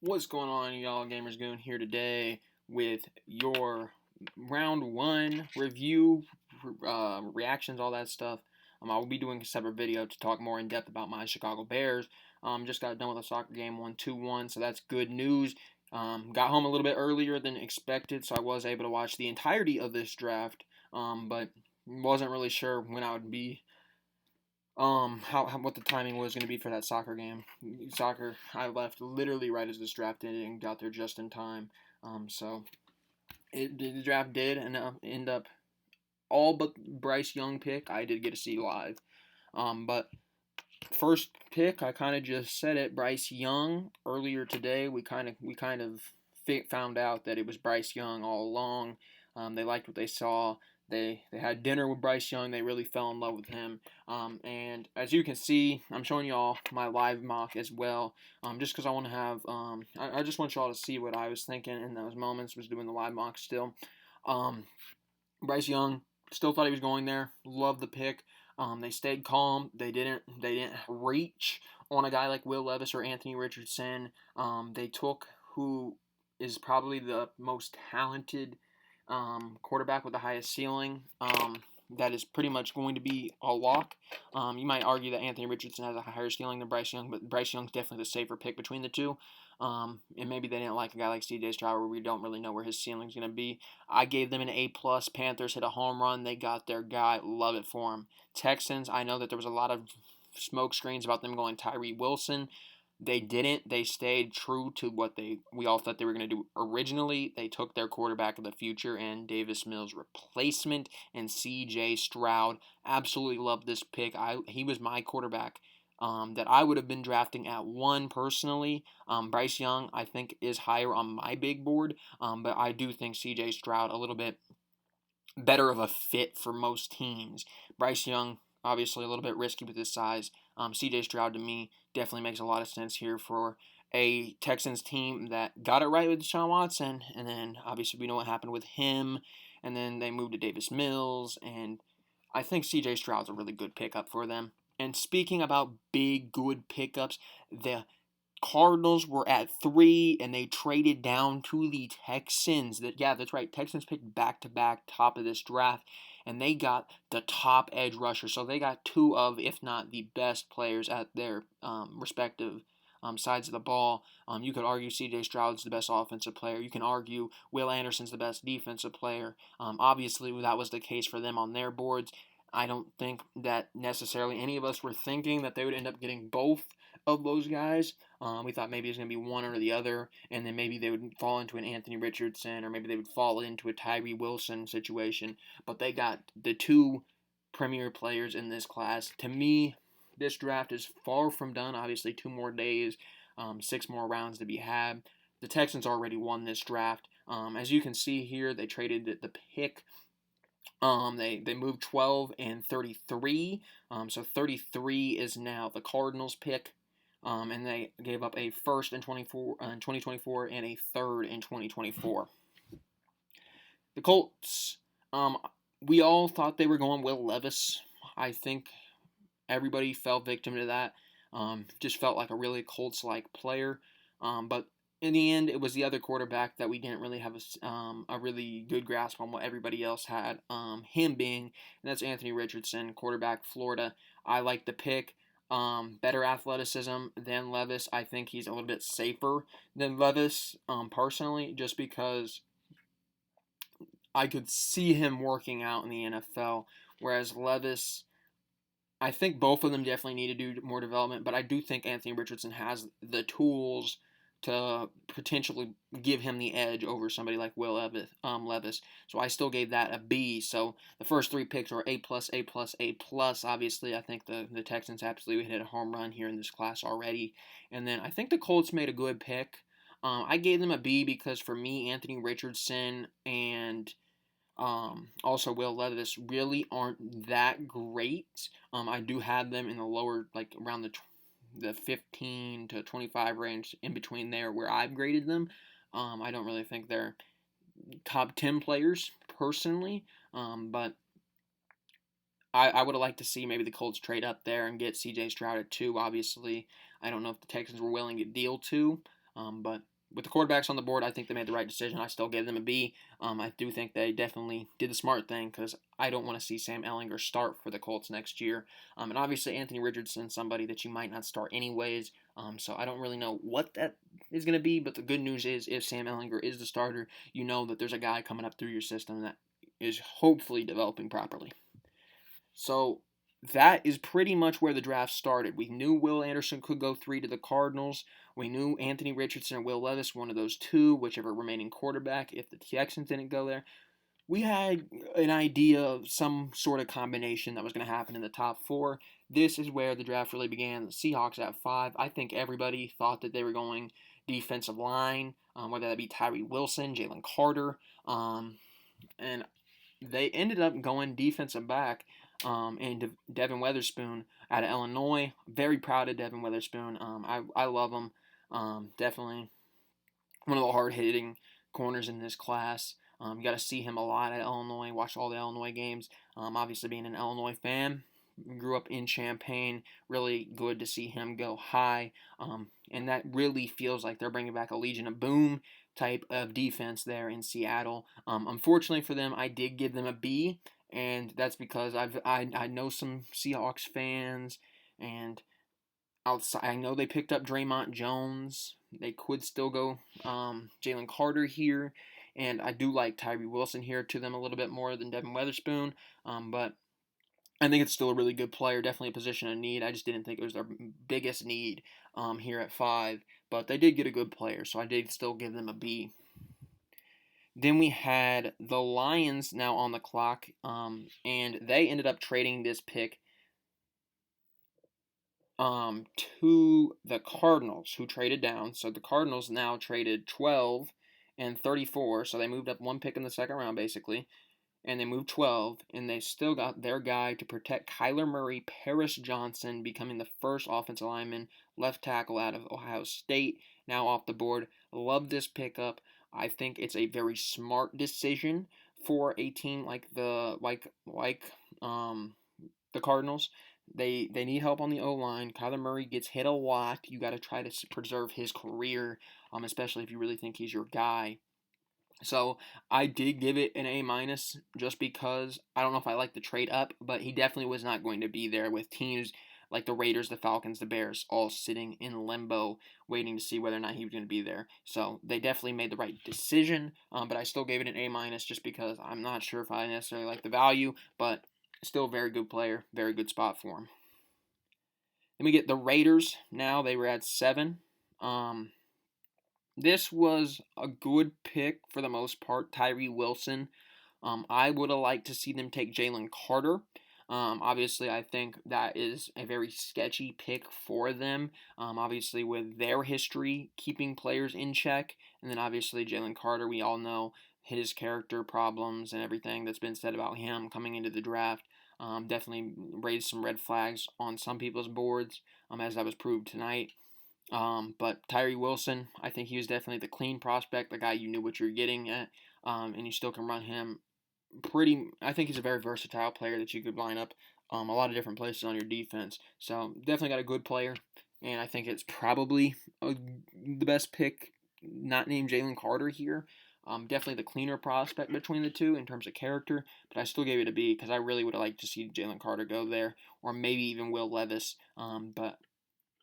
What's going on, y'all? Gamers Goon here today with your round one review, reactions, all that stuff. I will be doing a separate video to talk more in depth about my Chicago Bears. Just got done with a soccer game, won 2-1, so that's good news. Got home a little bit earlier than expected, so I was able to watch the entirety of this draft, but wasn't really sure when I would be how what the timing was going to be for that soccer game. Soccer, I left literally right as this draft ended and got there just in time. So the draft did end up all but Bryce Young pick. I did get to see live. But first pick, I kind of just said it. Bryce Young. Earlier today, we kind of found out that it was Bryce Young all along. They liked what they saw. They had dinner with Bryce Young. They really fell in love with him. And as you can see, I'm showing y'all my live mock as well. Just because I want to have, I just want y'all to see what I was thinking in those moments. Was doing the live mock still. Um, Bryce Young still thought he was going there. Loved the pick. They stayed calm. They didn't reach on a guy like Will Levis or Anthony Richardson. They took who is probably the most talented quarterback with the highest ceiling. That is pretty much going to be a lock. You might argue that Anthony Richardson has a higher ceiling than Bryce Young, but Bryce Young's definitely the safer pick between the two. And maybe they didn't like a guy like C.J. Stroud, where we don't really know where his ceiling's going to be. I gave them an A+. Panthers hit a home run. They got their guy. Love it for them. Texans, I know that there was a lot of smoke screens about them going Tyree Wilson. They didn't. They stayed true to what we all thought they were going to do originally. They took their quarterback of the future and Davis Mills' replacement and C.J. Stroud. Absolutely loved this pick. He was my quarterback that I would have been drafting at 1 personally. Bryce Young, I think, is higher on my big board, but I do think C.J. Stroud a little bit better of a fit for most teams. Bryce Young, obviously a little bit risky with his size. C.J. Stroud, to me, definitely makes a lot of sense here for a Texans team that got it right with Deshaun Watson, and then obviously we know what happened with him, and then they moved to Davis Mills, and I think C.J. Stroud's a really good pickup for them. And speaking about big, good pickups, the Cardinals were at 3 and they traded down to the Texans. That's right. Texans picked back to back top of this draft and they got the top edge rusher. So they got 2 of, if not the best players at their respective sides of the ball. You could argue C.J. Stroud's the best offensive player. You can argue Will Anderson's the best defensive player. Obviously, that was the case for them on their boards. I don't think that necessarily any of us were thinking that they would end up getting both of those guys. We thought maybe it was going to be one or the other, and then maybe they would fall into an Anthony Richardson, or maybe they would fall into a Tyree Wilson situation. But they got the 2 premier players in this class. To me, this draft is far from done. Obviously, 2 more days, 6 more rounds to be had. The Texans already won this draft. As you can see here, they traded the pick. They moved 12 and 33. So 33 is now the Cardinals pick. And they gave up a first in 2024 and a third in 2024. The Colts, we all thought they were going Will Levis. I think everybody fell victim to that. Just felt like a really Colts-like player. But in the end, it was the other quarterback that we didn't really have a really good grasp on what everybody else had. Him being, and that's Anthony Richardson, quarterback, Florida. I like the pick. Better athleticism than Levis. I think he's a little bit safer than Levis, personally, just because I could see him working out in the NFL. Whereas Levis, I think both of them definitely need to do more development, but I do think Anthony Richardson has the tools to potentially give him the edge over somebody like Will Levis. So I still gave that a B. So the first 3 picks are A+, A+, A+. Obviously, I think the Texans absolutely hit a home run here in this class already. And then I think the Colts made a good pick. I gave them a B because for me, Anthony Richardson and also Will Levis really aren't that great. I do have them in the lower, like around the 15 to 25 range, in between there where I've graded them. I don't really think they're top 10 players personally, but I would have liked to see maybe the Colts trade up there and get C.J. Stroud at 2. Obviously, I don't know if the Texans were willing to deal 2. But with the quarterbacks on the board, I think they made the right decision. I still gave them a B. I do think they definitely did the smart thing because I don't want to see Sam Ehlinger start for the Colts next year. And obviously, Anthony Richardson, somebody that you might not start anyways. So I don't really know what that is going to be. But the good news is, if Sam Ehlinger is the starter, you know that there's a guy coming up through your system that is hopefully developing properly. So that is pretty much where the draft started. We knew Will Anderson could go 3 to the Cardinals. We knew Anthony Richardson or Will Levis, one of those two, whichever remaining quarterback, if the Texans didn't go there. We had an idea of some sort of combination that was going to happen in the top 4. This is where the draft really began. The Seahawks at 5. I think everybody thought that they were going defensive line, whether that be Tyree Wilson, Jalen Carter, and they ended up going defensive back and Devin Weatherspoon out of Illinois. Very proud of Devin Weatherspoon. I love him. Definitely one of the hard-hitting corners in this class. You got to see him a lot at Illinois. Watch all the Illinois games. Obviously, being an Illinois fan, grew up in Champaign. Really good to see him go high. And that really feels like they're bringing back a Legion of Boom type of defense there in Seattle. Unfortunately for them, I did give them a B, and that's because I know some Seahawks fans, and outside I know they picked up Draymond Jones. They could still go Jalen Carter here, and I do like Tyree Wilson here to them a little bit more than Devin Weatherspoon, but I think it's still a really good player, definitely a position of need. I just didn't think it was their biggest need here at 5, but they did get a good player, so I did still give them a B. Then we had the Lions now on the clock, and they ended up trading this pick to the Cardinals, who traded down. So the Cardinals now traded 12 and 34, so they moved up one pick in the second round, basically. And they moved 12, and they still got their guy to protect Kyler Murray, Paris Johnson, becoming the first offensive lineman, left tackle out of Ohio State, now off the board. Love this pickup. I think it's a very smart decision for a team like the Cardinals. They need help on the O line. Kyler Murray gets hit a lot. You got to try to preserve his career, especially if you really think he's your guy. So I did give it an A minus just because I don't know if I like the trade up, but he definitely was not going to be there with teams like the Raiders, the Falcons, the Bears all sitting in limbo waiting to see whether or not he was going to be there. So they definitely made the right decision, but I still gave it an A minus just because I'm not sure if I necessarily like the value, but still a very good player, very good spot for him. Then we get the Raiders. Now they were at 7. This was a good pick for the most part, Tyree Wilson. I would have liked to see them take Jalen Carter. Obviously, I think that is a very sketchy pick for them. Obviously, with their history keeping players in check, and then obviously Jalen Carter, we all know his character problems and everything that's been said about him coming into the draft. Definitely raised some red flags on some people's boards, as that was proved tonight. But Tyree Wilson, I think he was definitely the clean prospect, the guy you knew what you were getting at, and you still can run him I think he's a very versatile player that you could line up a lot of different places on your defense. So definitely got a good player, and I think it's probably the best pick, not named Jalen Carter here. Definitely the cleaner prospect between the two in terms of character, but I still gave it a B because I really would have liked to see Jalen Carter go there, or maybe even Will Levis. But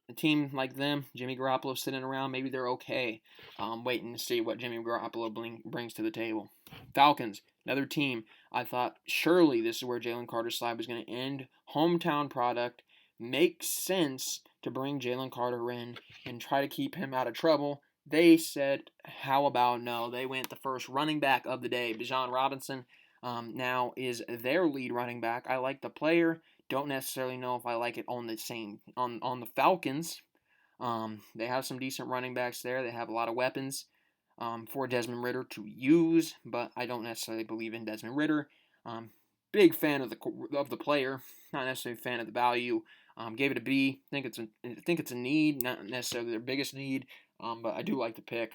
a team like them, Jimmy Garoppolo sitting around, maybe they're okay, waiting to see what Jimmy Garoppolo brings to the table. Falcons, another team. I thought surely this is where Jalen Carter's slide was going to end. Hometown product. Makes sense to bring Jalen Carter in and try to keep him out of trouble. They said, how about no? They went the first running back of the day. Bijan Robinson now is their lead running back. I like the player. Don't necessarily know if I like it on the Falcons. They have some decent running backs there. They have a lot of weapons for Desmond Ridder to use, but I don't necessarily believe in Desmond Ridder. Big fan of the player, not necessarily a fan of the value. Gave it a B. I think it's a need, not necessarily their biggest need, but I do like the pick,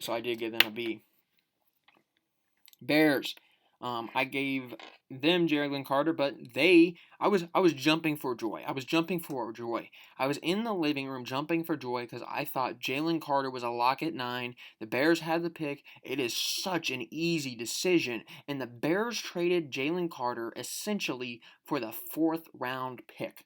so I did give them a B. Bears. I gave them Jalen Carter, but I was jumping for joy. I was jumping for joy. I was in the living room jumping for joy because I thought Jalen Carter was a lock at 9. The Bears had the pick. It is such an easy decision, and the Bears traded Jalen Carter essentially for the 4th round pick.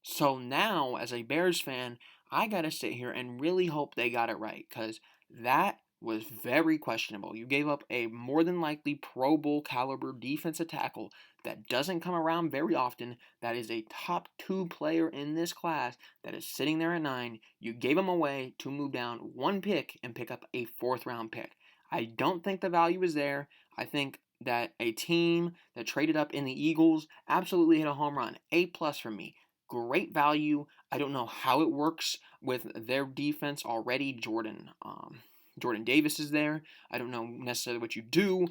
So now, as a Bears fan, I gotta sit here and really hope they got it right, because that was very questionable. You gave up a more than likely Pro Bowl caliber defensive tackle that doesn't come around very often, that is a top 2 player in this class, that is sitting there at 9. You gave him away to move down 1 pick and pick up a 4th round pick. I don't think the value is there. I think that a team that traded up in the Eagles absolutely hit a home run. A plus for me. Great value. I don't know how it works with their defense already. Jordan Davis is there. I don't know necessarily what you do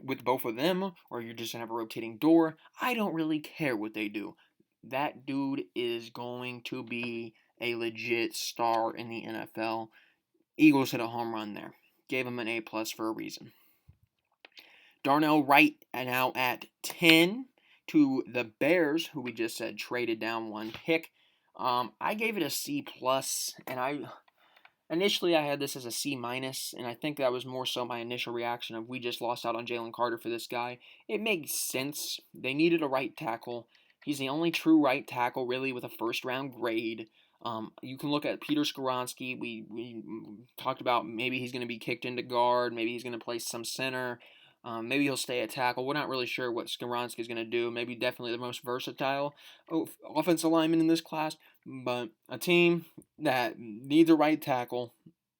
with both of them, or you're just gonna have a rotating door. I don't really care what they do. That dude is going to be a legit star in the NFL. Eagles hit a home run there. Gave him an A plus for a reason. Darnell Wright now at 10 to the Bears, who we just said traded down 1 pick. I gave it a C plus, and initially I had this as a C minus, and I think that was more so my initial reaction of we just lost out on Jalen Carter for this guy. It makes sense. They needed a right tackle. He's the only true right tackle really with a 1st round grade. You can look at Peter Skoronski. We talked about maybe he's going to be kicked into guard. Maybe he's going to play some center. Maybe he'll stay at tackle. We're not really sure what Skoronski is going to do. Maybe definitely the most versatile offensive lineman in this class. But a team that needs a right tackle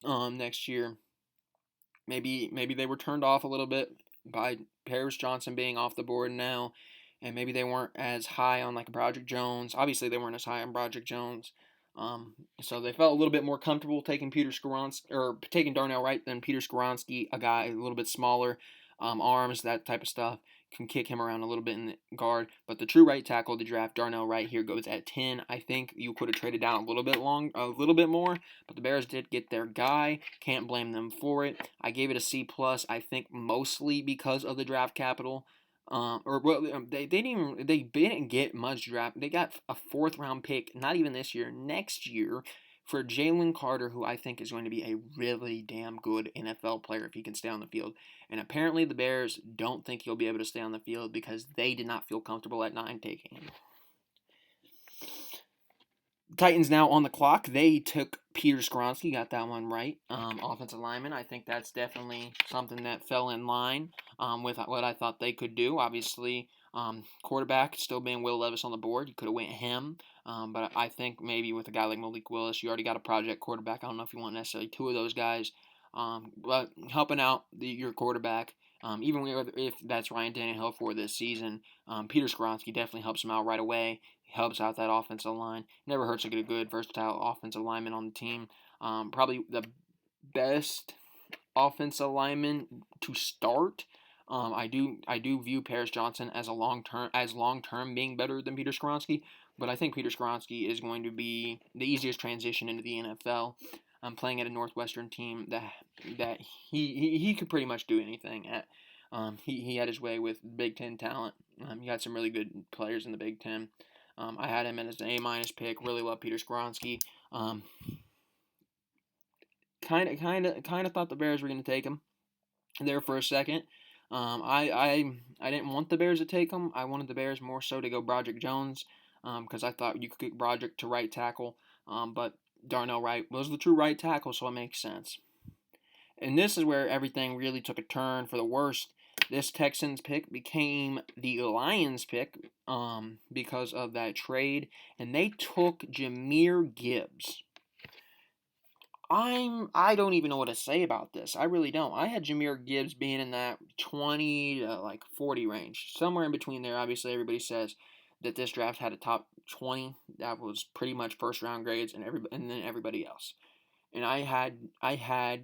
next year, maybe they were turned off a little bit by Paris Johnson being off the board now, and maybe they weren't as high on like Broderick Jones. Obviously, they weren't as high on Broderick Jones. So they felt a little bit more comfortable taking taking Darnell Wright than Peter Skoronski, a guy a little bit smaller, arms, that type of stuff, can kick him around a little bit in the guard. But the true right tackle of the draft, Darnell Wright, here goes at 10. I think you could have traded down a little bit more, but the Bears did get their guy. Can't blame them for it. I gave it a C plus. I think mostly because of the draft capital. They didn't get much draft. They got a 4th round pick, not even this year, next year, for Jalen Carter, who I think is going to be a really damn good NFL player if he can stay on the field. And apparently the Bears don't think he'll be able to stay on the field because they did not feel comfortable at 9 taking him. Titans now on the clock. They took Peter Skoronski, got that one right. Offensive lineman. I think that's definitely something that fell in line with what I thought they could do. Obviously, quarterback still being Will Levis on the board. You could have went him, but I think maybe with a guy like Malik Willis, you already got a project quarterback. I don't know if you want necessarily 2 of those guys, but helping out your quarterback. Even if that's Ryan Tannehill for this season, Peter Skoronski definitely helps him out right away. He helps out that offensive line. Never hurts to get a good, versatile offensive lineman on the team. Probably the best offensive lineman to start. I do view Paris Johnson as long term being better than Peter Skoronski, but I think Peter Skoronski is going to be the easiest transition into the NFL. Playing at a Northwestern team that he could pretty much do anything at. He had his way with Big Ten talent. He had some really good players in the Big Ten. I had him as an A- pick. Really love Peter Skoronski. Kind of thought the Bears were going to take him there for a second. I didn't want the Bears to take him. I wanted the Bears more so to go Broderick Jones because I thought you could get Broderick to right tackle. But Darnell Wright was the true right tackle, so it makes sense. And this is where everything really took a turn for the worst. This Texans pick became the Lions pick because of that trade, and they took Jahmyr Gibbs. I don't even know what to say about this. I really don't. I had Jahmyr Gibbs being in that 20 to like 40 range, somewhere in between there. Obviously, everybody says that this draft had a top 20 that was pretty much 1st round grades, and then everybody else. And I had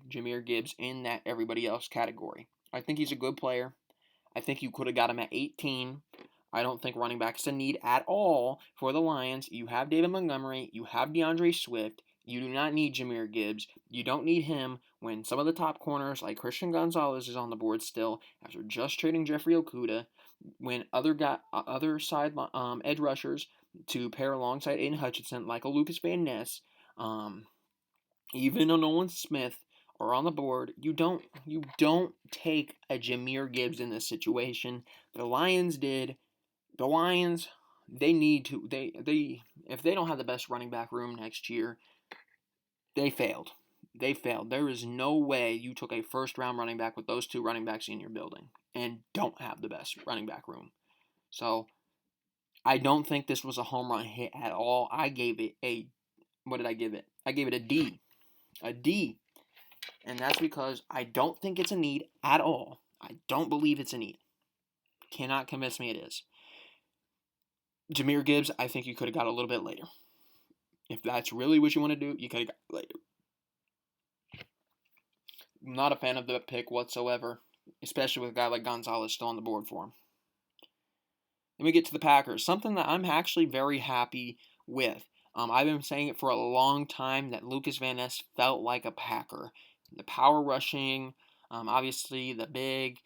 Jahmyr Gibbs in that everybody else category. I think he's a good player. I think you could have got him at 18. I don't think running back is a need at all for the Lions. You have David Montgomery. You have DeAndre Swift. You do not need Jahmyr Gibbs. You don't need him when some of the top corners, like Christian Gonzalez, is on the board still after just trading Jeffrey Okudah. When other side edge rushers to pair alongside Aiden Hutchinson, like a Lucas Van Ness, even a Nolan Smith, are on the board. You don't take a Jahmyr Gibbs in this situation. The Lions did. The Lions, they need to they if they don't have the best running back room next year, they failed. They failed. There is no way you took a first round running back with those two running backs in your building and don't have the best running back room. So I don't think this was a home run hit at all. I gave it a what did I give it? I gave it a D. A D. And that's because I don't think it's a need at all. I don't believe it's a need. Cannot convince me it is. Jahmyr Gibbs, I think you could have got a little bit later. If that's really what you want to do, you could have got it later. I'm not a fan of the pick whatsoever, especially with a guy like Gonzalez still on the board for him. Then we get to the Packers, something that I'm actually very happy with. I've been saying it for a long time that Lucas Van Ness felt like a Packer. The power rushing, obviously the big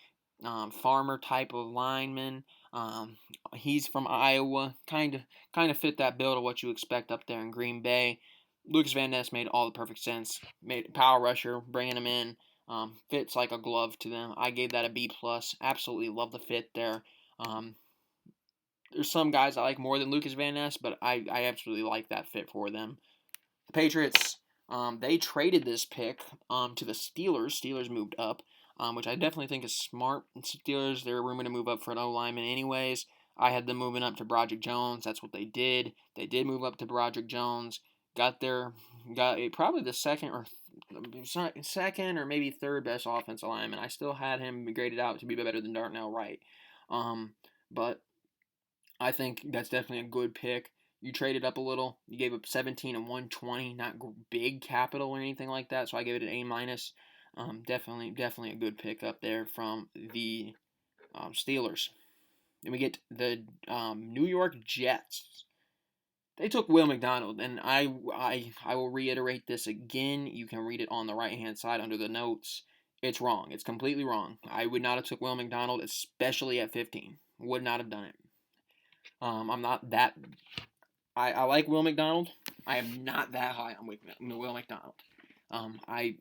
farmer type of lineman. He's from Iowa, kind of fit that bill to what you expect up there in Green Bay. Lucas Van Ness made all the perfect sense. Made power rusher, bringing him in, fits like a glove to them. I gave that a B plus. Absolutely love the fit there. There's some guys I like more than Lucas Van Ness, but I absolutely like that fit for them. The Patriots, they traded this pick to the Steelers. Steelers moved up, which I definitely think is smart. Steelers, they're rumored to move up for an O lineman anyways. I had them moving up to Broderick Jones. That's what they did. They did move up to Broderick Jones. Got probably the second or maybe third best offensive lineman. I still had him graded out to be better than Darnell Wright. But I think that's definitely a good pick. You traded up a little. You gave up 17 and 120, not big capital or anything like that. So I gave it an A minus. Definitely a good pick up there from the Steelers. Then we get the New York Jets. They took Will McDonald, and I will reiterate this again. You can read it on the right hand side under the notes. It's wrong. It's completely wrong. I would not have took Will McDonald, especially at 15. Would not have done it. I'm not that. I like Will McDonald. I am not that high on Will McDonald. I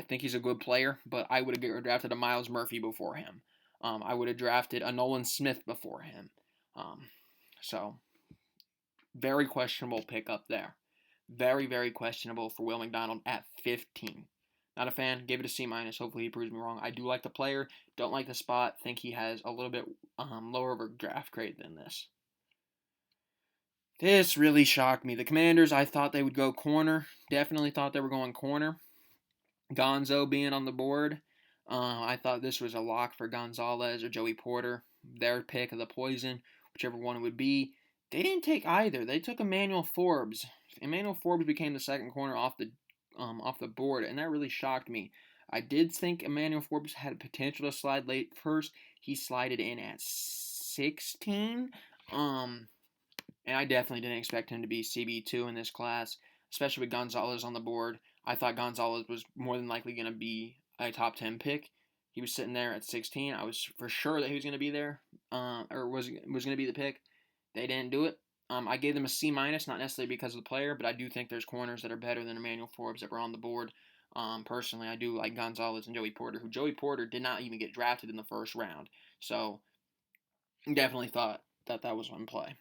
think he's a good player, but I would have drafted a Myles Murphy before him. I would have drafted a Nolan Smith before him. So very questionable pick up there. Very, very questionable for Will McDonald at 15. Not a fan. Gave it a C minus. Hopefully he proves me wrong. I do like the player. Don't like the spot. Think he has a little bit lower of a draft grade than this. This really shocked me. The Commanders, I thought they would go corner. Definitely thought they were going corner. Gonzo being on the board. I thought this was a lock for Gonzalez or Joey Porter. Their pick of the poison, whichever one it would be. They didn't take either. They took Emmanuel Forbes. Emmanuel Forbes became the second corner off the board, and that really shocked me. I did think Emmanuel Forbes had potential to slide late first. He slided in at 16. And I definitely didn't expect him to be CB2 in this class, especially with Gonzalez on the board. I thought Gonzalez was more than likely going to be a top 10 pick. He was sitting there at 16. I was for sure that he was going to be there, or was going to be the pick. They didn't do it. I gave them a C minus, not necessarily because of the player, but I do think there's corners that are better than Emmanuel Forbes that were on the board. Personally, I do like Gonzalez and Joey Porter, who Joey Porter did not even get drafted in the first round. So definitely thought that was in play.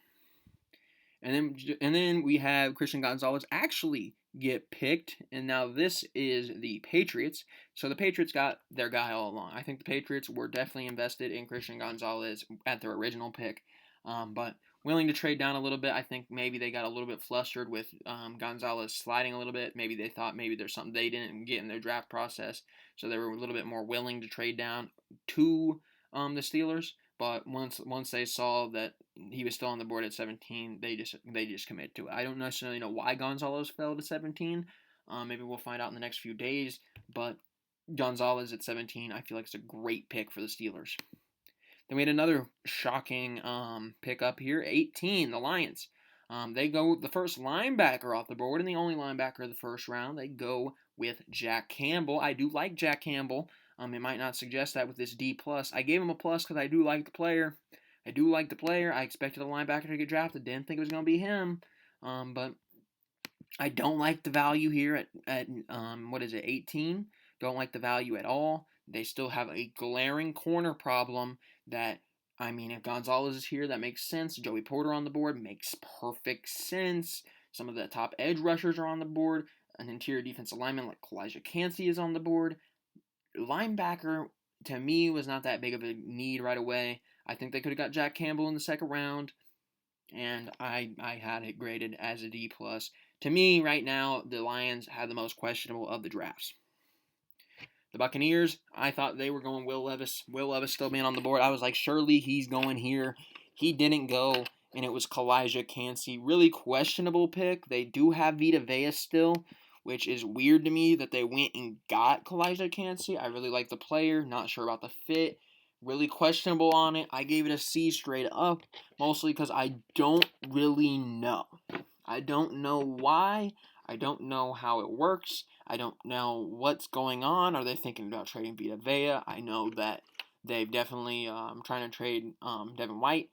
And then we have Christian Gonzalez actually get picked, and now this is the Patriots. So the Patriots got their guy all along. I think the Patriots were definitely invested in Christian Gonzalez at their original pick, but willing to trade down a little bit. I think maybe they got a little bit flustered with Gonzalez sliding a little bit. Maybe they thought maybe there's something they didn't get in their draft process, so they were a little bit more willing to trade down to the Steelers. But once they saw that he was still on the board at 17, they just committed to it. I don't necessarily know why Gonzalez fell to 17. Maybe we'll find out in the next few days. But Gonzalez at 17, I feel like it's a great pick for the Steelers. Then we had another shocking pick up here, 18, the Lions. They go the first linebacker off the board and the only linebacker of the first round. They go with Jack Campbell. I do like Jack Campbell. It might not suggest that with this D plus. I gave him a plus because I do like the player. I expected a linebacker to get drafted. Didn't think it was going to be him. But I don't like the value here at what is it, 18? Don't like the value at all. They still have a glaring corner problem that, I mean, if Gonzalez is here, that makes sense. Joey Porter on the board makes perfect sense. Some of the top edge rushers are on the board. An interior defensive lineman like Kalijah Cansey is on the board. Linebacker, to me, was not that big of a need right away. I think they could have got Jack Campbell in the second round, and I had it graded as a D plus. To me, right now, the Lions had the most questionable of the drafts. The Buccaneers, I thought they were going Will Levis. Will Levis still being on the board. I was like, surely he's going here. He didn't go, and it was Kalijah Cansey. Really questionable pick. They do have Vita Vea still, which is weird to me that they went and got Kalijah Cansey. I really like the player. Not sure about the fit. Really questionable on it. I gave it a C straight up, mostly because I don't really know. I don't know why. I don't know how it works. I don't know what's going on. Are they thinking about trading Vita Vea? I know that they've definitely trying to trade Devin White.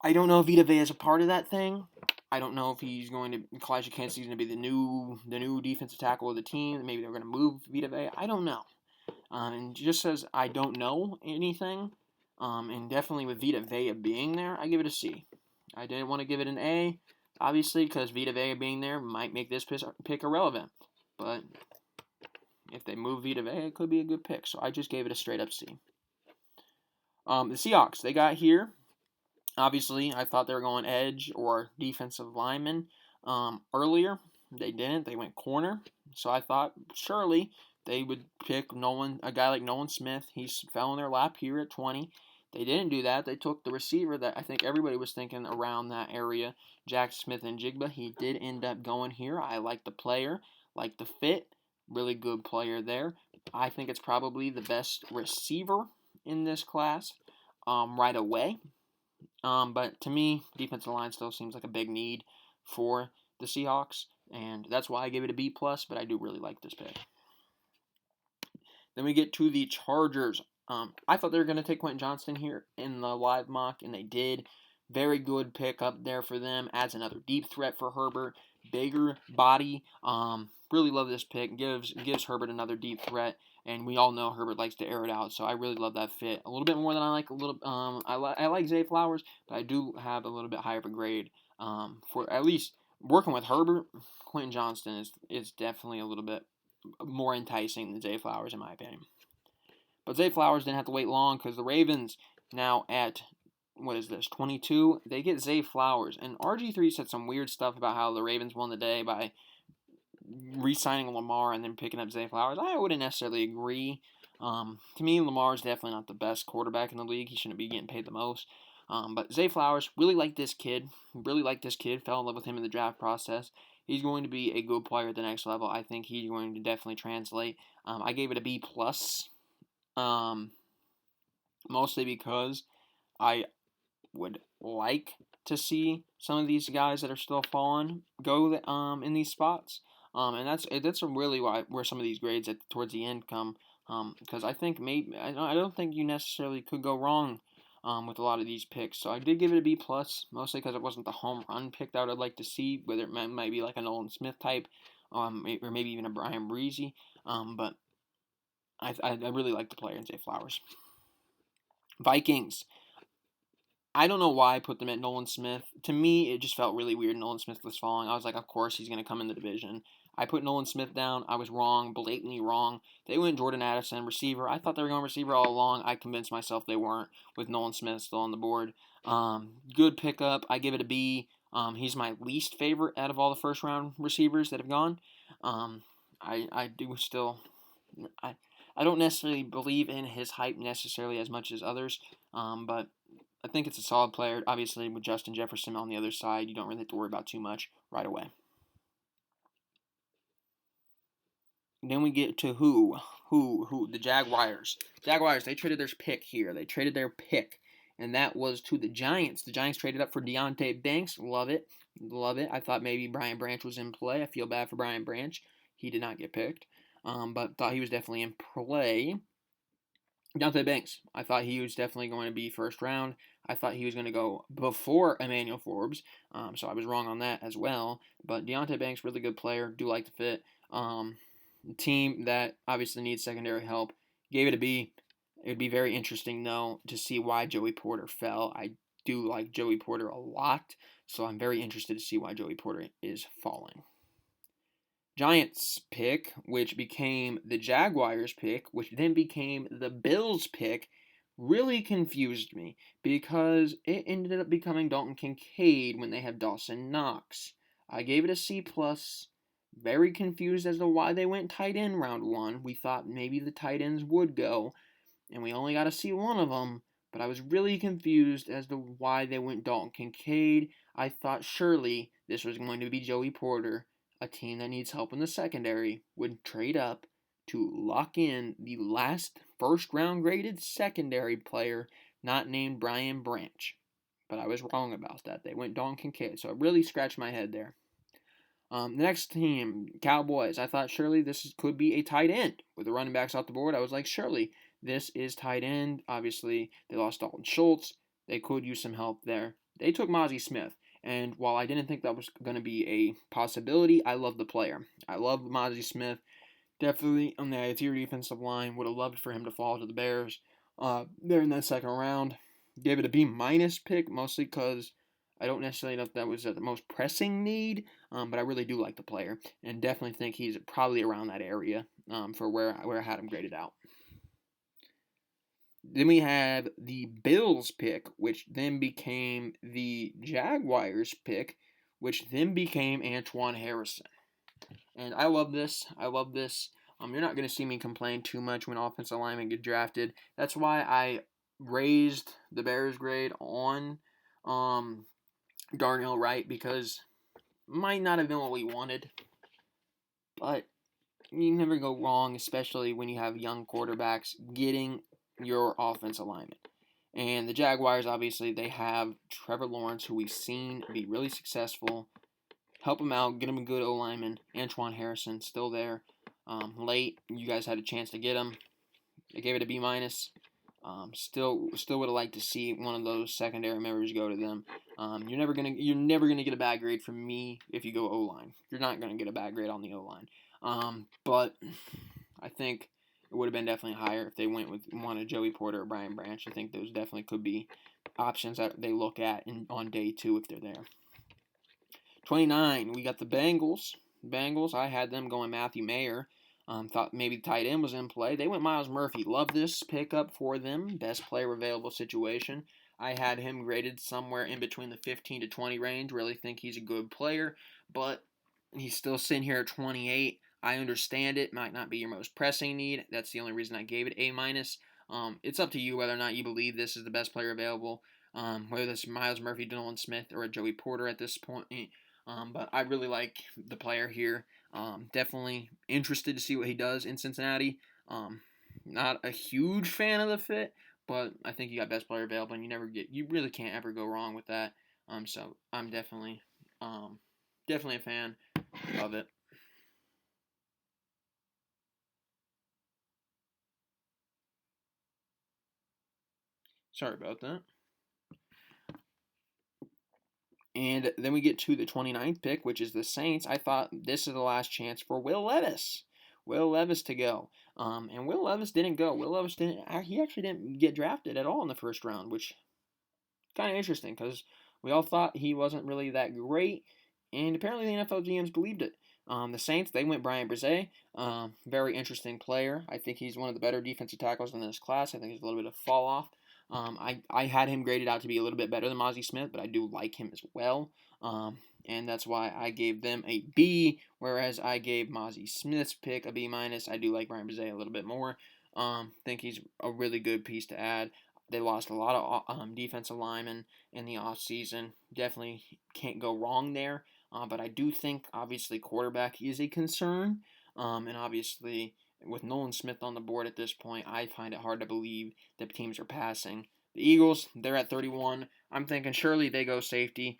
I don't know if Vita Vea is a part of that thing. I don't know if he's going to Kalijah Cansey is going to be the new defensive tackle of the team. Maybe they're going to move Vita Vea. I don't know. And just says I don't know anything. And definitely with Vita Vea being there, I give it a C. I didn't want to give it an A, obviously, because Vita Vea being there might make this pick irrelevant. But if they move Vita Vea, it could be a good pick. So I just gave it a straight up C. The Seahawks, they got here. Obviously, I thought they were going edge or defensive lineman earlier. They didn't. They went corner. So I thought surely they would pick a guy like Nolan Smith. He fell in their lap here at 20. They didn't do that. They took the receiver that I think everybody was thinking around that area, Jack Smith-Njigba. He did end up going here. I like the player, like the fit. Really good player there. I think it's probably the best receiver in this class right away. But to me, defensive line still seems like a big need for the Seahawks, and that's why I gave it a B plus. But I do really like this pick. Then we get to the Chargers. I thought they were going to take Quentin Johnston here in the live mock, and they did. Very good pick up there for them. Adds another deep threat for Herbert. Bigger body. Really love this pick. Gives Herbert another deep threat. And we all know Herbert likes to air it out, so I really love that fit. A little bit more than I like. I like Zay Flowers, but I do have a little bit higher of a grade for at least working with Herbert. Quentin Johnston is definitely a little bit more enticing than Zay Flowers in my opinion. But Zay Flowers didn't have to wait long because the Ravens now at 22, they get Zay Flowers, and RG3 said some weird stuff about how the Ravens won the day by re-signing Lamar and then picking up Zay Flowers. I wouldn't necessarily agree. To me, Lamar is definitely not the best quarterback in the league. He shouldn't be getting paid the most. But Zay Flowers, really like this kid. Fell in love with him in the draft process. He's going to be a good player at the next level. I think he's going to definitely translate. I gave it a B plus, mostly because I would like to see some of these guys that are still falling go in these spots. And that's really where some of these grades towards the end come. Because I think I don't think you necessarily could go wrong with a lot of these picks. So I did give it a B plus, mostly because it wasn't the home run pick that I would like to see. Whether it might be like a Nolan Smith type, or maybe even a Brian Breezy. But I really like the player in Zay Flowers. Vikings. I don't know why I put them at Nolan Smith. To me, it just felt really weird. Nolan Smith was falling. I was like, of course he's going to come in the division. I put Nolan Smith down. I was wrong, blatantly wrong. They went Jordan Addison, receiver. I thought they were going receiver all along. I convinced myself they weren't with Nolan Smith still on the board. Good pickup. I give it a B. He's my least favorite out of all the first round receivers that have gone. I do still. I don't necessarily believe in his hype necessarily as much as others, but I think it's a solid player. Obviously, with Justin Jefferson on the other side, you don't really have to worry about too much right away. And then we get to who? The Jaguars. Jaguars, they traded their pick here. They traded their pick and that was to the Giants. The Giants traded up for Deonte Banks. Love it. Love it. I thought maybe Brian Branch was in play. I feel bad for Brian Branch. He did not get picked, but thought he was definitely in play. Deonte Banks. I thought he was definitely going to be first round. I thought he was going to go before Emmanuel Forbes, so I was wrong on that as well. But Deonte Banks, really good player. Do like the fit. Team that obviously needs secondary help. Gave it a B. It would be very interesting, though, to see why Joey Porter fell. I do like Joey Porter a lot, so I'm very interested to see why Joey Porter is falling. Giants pick, which became the Jaguars pick, which then became the Bills pick, really confused me because it ended up becoming Dalton Kincaid when they had Dawson Knox. I gave it a C+. Very confused as to why they went tight end round 1. We thought maybe the tight ends would go, and we only got to see one of them, but I was really confused as to why they went Dalton Kincaid. I thought surely this was going to be Joey Porter. A team that needs help in the secondary would trade up to lock in the last first round graded secondary player not named Brian Branch. But I was wrong about that. They went Dalton Kincaid, so it really scratched my head there. The next team, Cowboys. I thought surely this could be a tight end with the running backs off the board. I was like, surely this is tight end. Obviously, they lost Dalton Schultz. They could use some help there. They took Mazi Smith. And while I didn't think that was going to be a possibility, I love the player. I love Mazi Smith. Definitely on the interior defensive line. Would have loved for him to fall to the Bears there in that second round. Gave it a B- pick, mostly because I don't necessarily know if that was the most pressing need, but I really do like the player. And definitely think he's probably around that area for where I had him graded out. Then we have the Bills pick, which then became the Jaguars pick, which then became Antoine Harrison. And I love this. I love this. You're not going to see me complain too much when offensive linemen get drafted. That's why I raised the Bears grade on Darnell Wright, because might not have been what we wanted, but you never go wrong, especially when you have young quarterbacks getting your offensive lineman. And the Jaguars, obviously, they have Trevor Lawrence, who we've seen be really successful. Help him out, get him a good O-lineman. Antoine Harrison, still there. Late, you guys had a chance to get him. I gave it a B-. Still would have liked to see one of those secondary members go to them. You're never gonna get a bad grade from me if you go O-line. You're not gonna get a bad grade on the O-line. But I think it would have been definitely higher if they went with one of Joey Porter or Brian Branch. I think those definitely could be options that they look at on day 2 if they're there. 29, we got the Bengals. I had them going Matthew Mayer. Thought maybe tight end was in play. They went Myles Murphy. Love this pickup for them. Best player available situation. I had him graded somewhere in between the 15 to 20 range. Really think he's a good player, but he's still sitting here at 28. I understand it. Might not be your most pressing need. That's the only reason I gave it A-. It's up to you whether or not you believe this is the best player available. Whether this is Myles Murphy, Nolan Smith, or a Joey Porter at this point. But I really like the player here. Definitely interested to see what he does in Cincinnati. Not a huge fan of the fit, but I think you got best player available, and you really can't ever go wrong with that. So I'm definitely a fan of it. Sorry about that. And then we get to the 29th pick, which is the Saints. I thought this is the last chance for Will Levis to go. And Will Levis didn't go. He actually didn't get drafted at all in the first round, which kind of interesting because we all thought he wasn't really that great. And apparently the NFL GMs believed it. The Saints, they went Brian Brzee. Very interesting player. I think he's one of the better defensive tackles in this class. I think he's a little bit of fall off. I had him graded out to be a little bit better than Mazi Smith, but I do like him as well. And that's why I gave them a B, whereas I gave Mazi Smith's pick a B-. I do like Brian Brzee a little bit more. Think he's a really good piece to add. They lost a lot of defensive linemen in the offseason. Definitely can't go wrong there. But I do think, obviously, quarterback is a concern. And obviously, with Nolan Smith on the board at this point, I find it hard to believe that teams are passing The Eagles, they're at 31. I'm thinking surely they go safety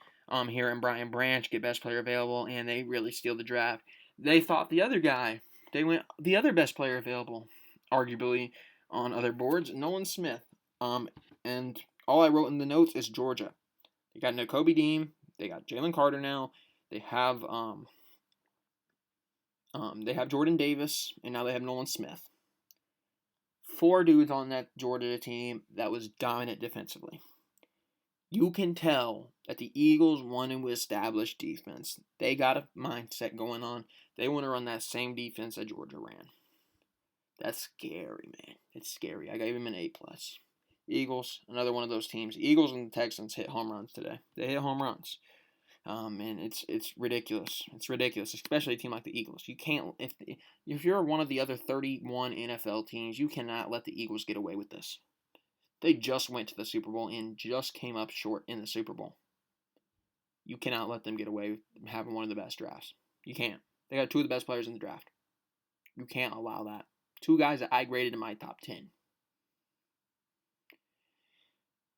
here in Brian Branch, get best player available, and they really steal the draft. They thought the other guy. They went the other best player available, arguably on other boards, Nolan Smith. And all I wrote in the notes is Georgia. They got Nakobe Dean. They got Jalen Carter now. They have Jordan Davis, and now they have Nolan Smith. 4 dudes on that Georgia team that was dominant defensively. You can tell that the Eagles want to establish defense. They got a mindset going on. They want to run that same defense that Georgia ran. That's scary, man. It's scary. I gave him an A+. Eagles, another one of those teams. Eagles and the Texans hit home runs today. They hit home runs. And it's ridiculous. It's ridiculous, especially a team like the Eagles. You can't if you're one of the other 31 NFL teams, you cannot let the Eagles get away with this. They just went to the Super Bowl and just came up short in the Super Bowl. You cannot let them get away with having one of the best drafts. You can't. They got 2 of the best players in the draft. You can't allow that. 2 guys that I graded in my top 10.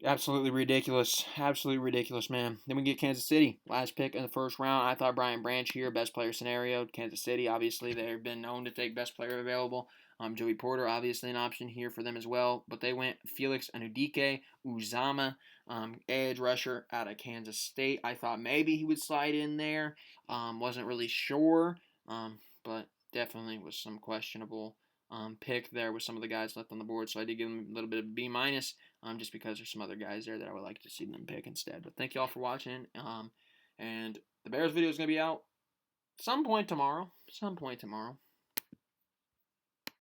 Absolutely ridiculous. Absolutely ridiculous, man. Then we get Kansas City. Last pick in the first round. I thought Brian Branch here, best player scenario. Kansas City, obviously, they've been known to take best player available. Joey Porter, obviously, an option here for them as well. But they went Felix Anudike-Uzomah, edge rusher out of Kansas State. I thought maybe he would slide in there. Wasn't really sure, but definitely was some questionable pick there with some of the guys left on the board. So I did give him a little bit of B-, just because there's some other guys there that I would like to see them pick instead. But thank you all for watching. And the Bears video is going to be out some point tomorrow.